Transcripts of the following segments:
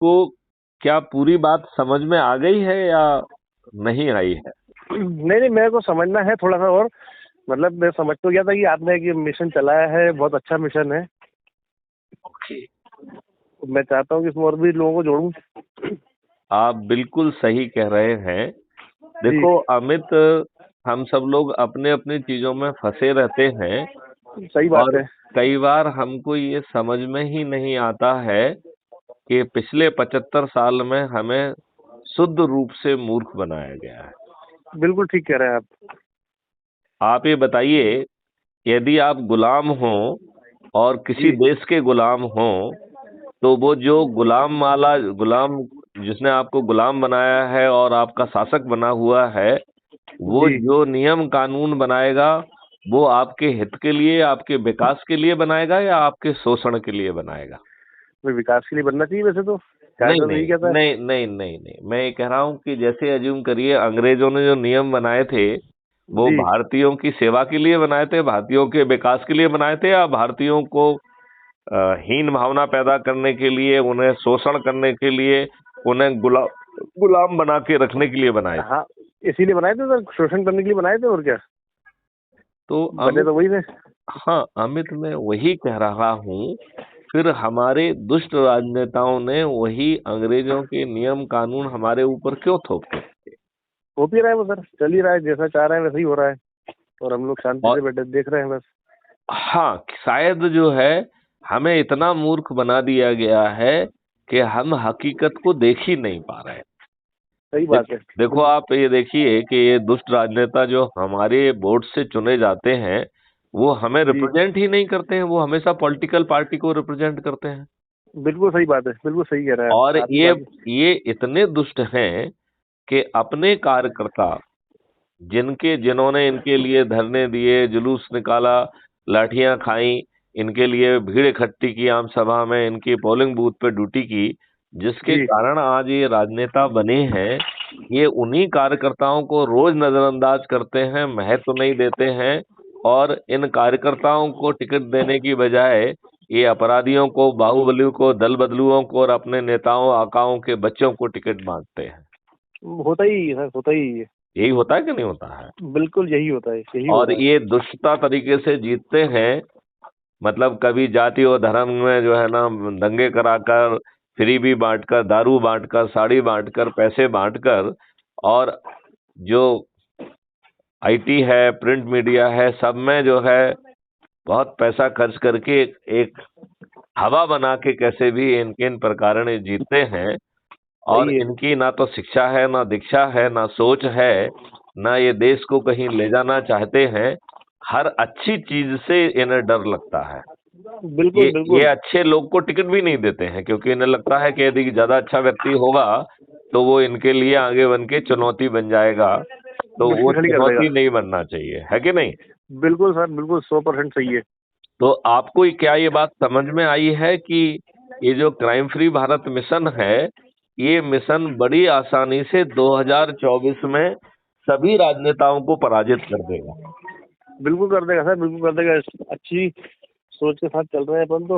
आपको क्या पूरी बात समझ में आ गई है या नहीं आई है? नहीं नहीं, मेरे को समझना है थोड़ा सा और। मतलब मैं समझ तो गया था कि आपने एक मिशन चलाया है, बहुत अच्छा मिशन है। ओके। मैं चाहता हूँ कि इसमें और भी लोगों को जोड़ूं। आप बिल्कुल सही कह रहे हैं। जी। देखो अमित, हम सब लोग अपने अपनी चीजों में फंसे रहते हैं सही बात और है। कई बार हमको ये समझ में ही नहीं आता है कि पिछले 75 साल में हमें शुद्ध रूप से मूर्ख बनाया गया है। बिल्कुल ठीक कह रहे हैं आप। आप ये बताइए, यदि आप गुलाम हो और किसी जी देश के गुलाम हो, तो वो जो गुलाम जिसने आपको गुलाम बनाया है और आपका शासक बना हुआ है, वो जी। जो नियम कानून बनाएगा वो आपके हित के लिए, आपके विकास के लिए बनाएगा या आपके शोषण के लिए बनाएगा? तो विकास के लिए बनना चाहिए वैसे तो, नहीं कायदा तो नहीं यही कहता है। नहीं नहीं नहीं नहीं, मैं ये कह रहा हूं कि जैसे अज्यूम करिए, अंग्रेजों ने जो नियम बनाए थे वो जी। भारतीयों की सेवा के लिए बनाए थे, भारतीयों के विकास के लिए बनाए थे, या भारतीयों को हीन भावना पैदा करने के लिए, उन्हें शोषण करने के लिए, उन्हें गुलाम बना के रखने के लिए बनाए थे? हाँ, इसीलिए बनाए थे सर, शोषण करने के लिए बनाए थे, और क्या। तो बने अमित, तो वही थे। हाँ अमित, मैं वही कह रहा हूँ, फिर हमारे दुष्ट राजनेताओं ने वही अंग्रेजों के नियम कानून हमारे ऊपर क्यों थोपे? हो भी रहा है वो सर, चल ही रहा है, जैसा चाह रहे हैं वैसा ही हो रहा है। और हम लोग शांति और से बैठे देख रहे हैं बस। हाँ, शायद जो है हमें इतना मूर्ख बना दिया गया है कि हम हकीकत को देख ही नहीं पा रहे हैं। सही बात है। देखो आप ये देखिए कि ये दुष्ट राजनेता जो हमारे वोट से चुने जाते हैं, वो हमें जी। रिप्रेजेंट ही नहीं करते हैं, वो हमेशा पॉलिटिकल पार्टी को रिप्रेजेंट करते हैं। बिल्कुल सही बात है, बिल्कुल सही कह रहे हैं और आपकी ये बात। ये इतने दुष्ट हैं कि अपने कार्यकर्ता, जिन्होंने इनके लिए धरने दिए, जुलूस निकाला, लाठियां खाई, इनके लिए भीड़ इकट्ठी की आम सभा में, इनकी पोलिंग बूथ पे ड्यूटी की, जिसके जी। कारण आज ये राजनेता बने हैं, ये उन्हीं कार्यकर्ताओं को रोज नजरअंदाज करते हैं, महत्व नहीं देते हैं, और इन कार्यकर्ताओं को टिकट देने की बजाय ये अपराधियों को, बाहुबलियों को, दल बदलुओं को और अपने नेताओं आकाओं के बच्चों को टिकट बांटते हैं। होता ही है सर, होता ही है। यही होता है कि नहीं होता है? बिल्कुल यही होता है, यही हो और रहा है। ये दुष्टता तरीके से जीतते हैं। मतलब कभी जाति और धर्म में जो है ना, दंगे कराकर, फ्री भी बांटकर, दारू बांटकर, साड़ी बांटकर, पैसे बांटकर, और जो आईटी है, प्रिंट मीडिया है, सब में जो है बहुत पैसा खर्च करके एक हवा बना के कैसे भी इनके इन प्रकार जीतते हैं। और सही है। इनकी ना तो शिक्षा है, ना दीक्षा है, ना सोच है, ना ये देश को कहीं ले जाना चाहते हैं। हर अच्छी चीज से इन्हें डर लगता है। बिल्कुल ये बिल्कुल। अच्छे लोग को टिकट भी नहीं देते हैं, क्योंकि इन्हें लगता है कि यदि ज्यादा अच्छा व्यक्ति होगा तो वो इनके लिए आगे बन के चुनौती बन जाएगा, तो वो मुश्किल खड़ी कर देगा। चुनौती नहीं बनना चाहिए, है कि नहीं? बिल्कुल सर, बिल्कुल 100% सही है। तो आपको क्या ये बात समझ में आई है कि ये जो क्राइम फ्री भारत मिशन है, ये मिशन बड़ी आसानी से 2024 में सभी राजनेताओं को पराजित कर देगा? बिल्कुल कर देगा सर, बिल्कुल कर देगा। अच्छी सोच के साथ चल रहे हैं अपन तो,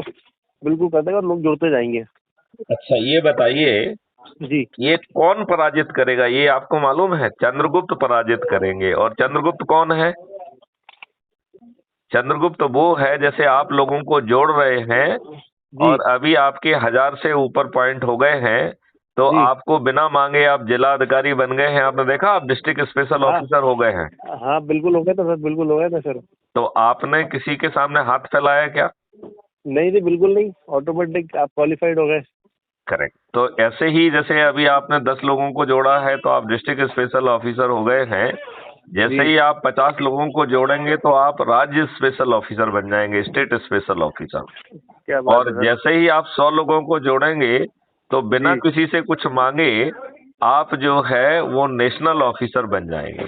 बिल्कुल कर देगा और लोग जुड़ते जाएंगे। अच्छा ये बताइए, जी। ये कौन पराजित करेगा, ये आपको मालूम है? चंद्रगुप्त पराजित करेंगे। और चंद्रगुप्त कौन है? चंद्रगुप्त वो है, जैसे आप लोगों को जोड़ रहे हैं जी। और अभी आपके 1000 से ऊपर पॉइंट हो गए हैं, तो जी। आपको बिना मांगे आप जिला अधिकारी बन गए हैं। आपने देखा, आप डिस्ट्रिक्ट स्पेशल हाँ। ऑफिसर हो गए हैं। हाँ बिल्कुल हो गया था सर, बिल्कुल हो गया था सर। तो आपने किसी के सामने हाथ फैलाया क्या? नहीं नहीं, बिल्कुल नहीं, ऑटोमेटिक आप क्वालिफाइड हो गए। करेक्ट। तो ऐसे ही जैसे अभी आपने 10 लोगों को जोड़ा है तो आप डिस्ट्रिक्ट स्पेशल ऑफिसर हो गए हैं। जैसे जी। ही आप 50 लोगों को जोड़ेंगे तो आप राज्य स्पेशल ऑफिसर बन जाएंगे, स्टेट स्पेशल ऑफिसर। क्या बात और है सर। जैसे ही आप 100 लोगों को जोड़ेंगे तो बिना जी किसी से कुछ मांगे आप जो है वो नेशनल ऑफिसर बन जाएंगे,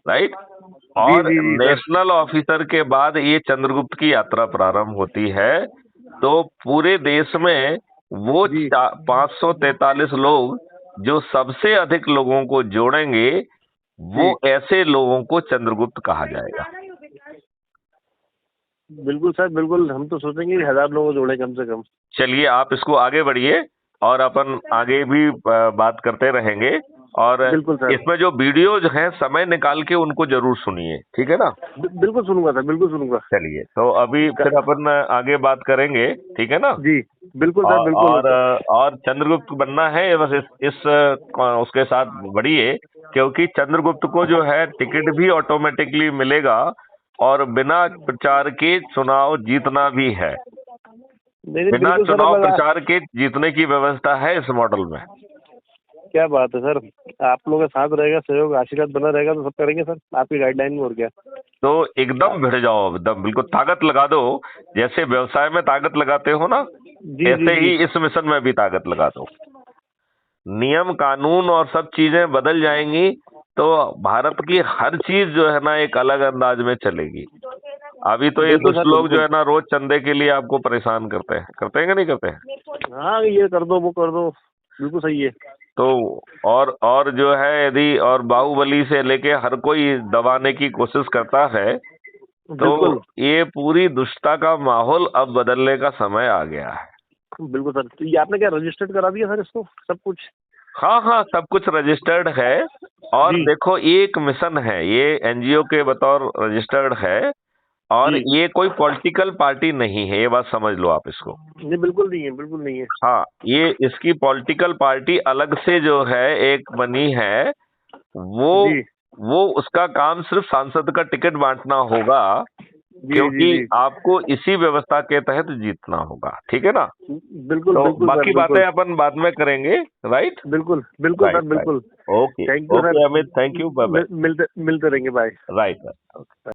राइट? जी और जी जी सर। नेशनल ऑफिसर के बाद ये चंद्रगुप्त की यात्रा प्रारंभ होती है। तो पूरे देश में वो जी 543 लोग जो सबसे अधिक लोगों को जोड़ेंगे, वो जी। ऐसे लोगों को चंद्रगुप्त कहा जाएगा। बिल्कुल सर, बिल्कुल, हम तो सोचेंगे कि 1000 लोगों को जोड़े कम से कम। चलिए आप इसको आगे बढ़िए। और अपन आगे भी बात करते रहेंगे। और बिल्कुल सर। इसमें जो वीडियोज हैं समय निकाल के उनको जरूर सुनिए, ठीक है ना? बिल्कुल सुनूंगा सर, बिल्कुल सुनूंगा। चलिए, तो अभी फिर अपन आगे बात करेंगे, ठीक है ना? जी बिल्कुल सर, बिल्कुल। और चंद्रगुप्त बनना है बस इस उसके साथ बढ़िए, क्योंकि चंद्रगुप्त को जो है टिकट भी ऑटोमेटिकली मिलेगा और बिना प्रचार के चुनाव जीतना भी है। नहीं बिना बिल्कुल सर, चुनाव प्रचार के जीतने की व्यवस्था है इस मॉडल में। क्या बात है सर, आप लोगों का साथ रहेगा, सहयोग आशीर्वाद बना रहेगा तो सब करेंगे सर, आपकी गाइडलाइन में। और क्या, तो एकदम भिड़ जाओ, एकदम बिल्कुल ताकत लगा दो। जैसे व्यवसाय में ताकत लगाते हो ना, जी जी ऐसे जी। ही इस मिशन में भी ताकत लगा दो। नियम कानून और सब चीजें बदल जाएंगी तो भारत की हर चीज जो है ना एक अलग अंदाज में चलेगी। अभी तो ये बिल्कुल दुष्ट सर, लोग जो बिल्कुल। है ना रोज चंदे के लिए आपको परेशान करते हैं कि नहीं करते हैं? हाँ, ये कर दो, वो कर दो, बिल्कुल सही है। तो और जो है यदि और बाहुबली से लेके हर कोई दबाने की कोशिश करता है, तो बिल्कुल ये पूरी दुष्टता का माहौल अब बदलने का समय आ गया है। बिल्कुल सर। तो ये आपने क्या रजिस्टर्ड करा दिया सर इसको, सब कुछ? हाँ हाँ, सब कुछ रजिस्टर्ड है। और जी देखो, ये एक मिशन है, ये एनजीओ के बतौर रजिस्टर्ड है। और जी। ये कोई पॉलिटिकल पार्टी नहीं है, ये बात समझ लो आप इसको। नहीं बिल्कुल नहीं है, बिल्कुल नहीं है। हाँ, ये इसकी पॉलिटिकल पार्टी अलग से जो है एक बनी है, जी वो उसका काम सिर्फ सांसद का टिकट बांटना होगा, जी जी क्योंकि जी। आपको इसी व्यवस्था के तहत जीतना होगा, ठीक है ना? बिल्कुल तो बिल्कुल सर, बाकी बातें बिल्कुल अपन बाद में करेंगे, राइट? बिल्कुल बिल्कुल राइट सर, राइट। बिल्कुल। Okay thank you sir. Okay Amit, thank you, bye bye. मिलते मिलते रहेंगे, बाय। Right right.